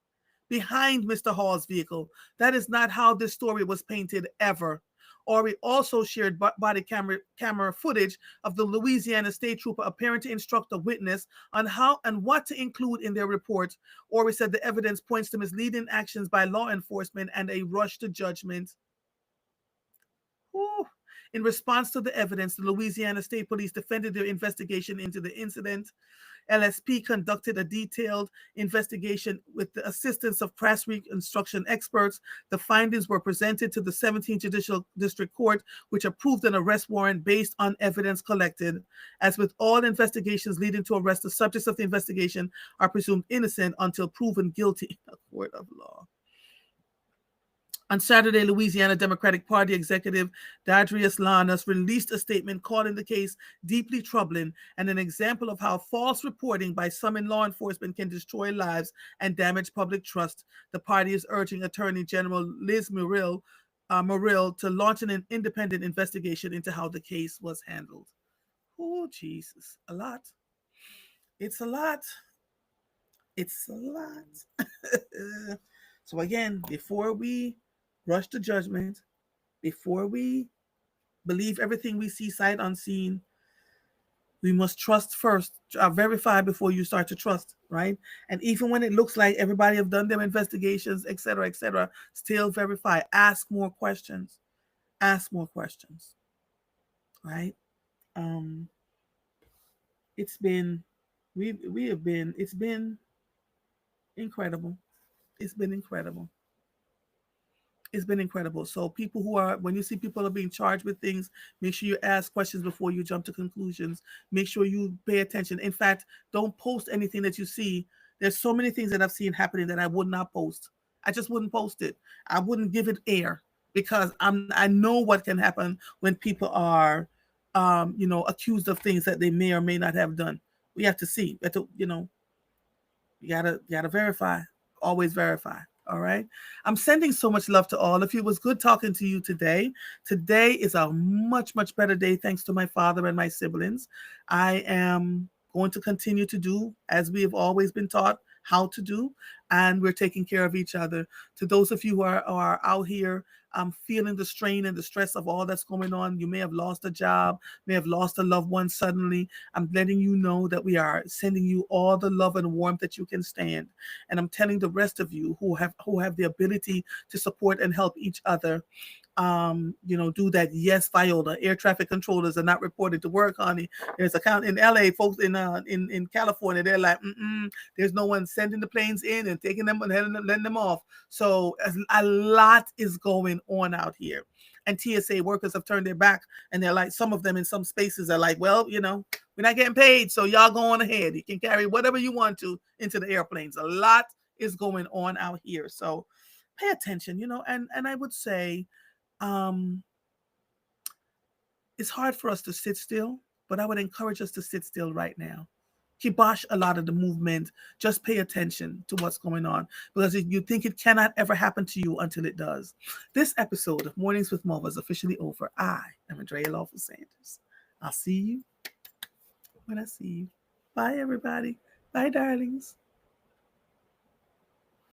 behind Mr. Hall's vehicle. That is not how this story was painted ever. Ory also shared body camera footage of the Louisiana State Trooper appearing to instruct a witness on how and what to include in their report. Ory said the evidence points to misleading actions by law enforcement and a rush to judgment. Whew. In response to the evidence, the Louisiana State Police defended their investigation into the incident. LSP conducted a detailed investigation with the assistance of press reconstruction experts. The findings were presented to the 17th Judicial District Court, which approved an arrest warrant based on evidence collected. As with all investigations leading to arrest, the subjects of the investigation are presumed innocent until proven guilty in a court of law. On Saturday, Louisiana Democratic Party executive Dadrius Lanas released a statement calling the case deeply troubling and an example of how false reporting by some in law enforcement can destroy lives and damage public trust. The party is urging Attorney General Liz Muriel to launch an independent investigation into how the case was handled. Oh, Jesus. A lot. It's a lot. It's a lot. So again, before we rush to judgment, before we believe everything we see sight unseen, we must trust first, verify before you start to trust, right? And even when it looks like everybody have done their investigations, etc., still verify. Ask more questions. Ask more questions, right? Um, it's been, we have been, it's been incredible. It's been incredible. It's been incredible. So people who are, when you see people are being charged with things, make sure you ask questions before you jump to conclusions. Make sure you pay attention. In fact, don't post anything that you see. There's so many things that I've seen happening that I would not post. I just wouldn't post it. I wouldn't give it air because I know what can happen when people are, accused of things that they may or may not have done. We have to see. We have to, you gotta verify. Always verify. All right. I'm sending so much love to all of you. It was good talking to you today. Today is a much, much better day thanks to my father and my siblings. I am going to continue to do as we have always been taught how to do, and we're taking care of each other. To those of you who are out here feeling the strain and the stress of all that's going on, you may have lost a job, may have lost a loved one suddenly. I'm letting you know that we are sending you all the love and warmth that you can stand. And I'm telling the rest of you who have the ability to support and help each other, do that. Yes, Viola, air traffic controllers are not reported to work, honey. There's a count in LA, folks in California, they're like, there's no one sending the planes in and taking them and letting them off. So a lot is going on out here. And TSA workers have turned their back, and they're like, some of them in some spaces are like, well, we're not getting paid, so y'all go on ahead. You can carry whatever you want to into the airplanes. A lot is going on out here. So pay attention, and I would say, it's hard for us to sit still, but I would encourage us to sit still right now. kibosh a lot of the movement. Just pay attention to what's going on, because you think it cannot ever happen to you until it does. This episode of Mornings with Mova is officially over. I am Andrea Lawful Sanders. I'll see you when I see you. Bye, everybody. Bye, darlings.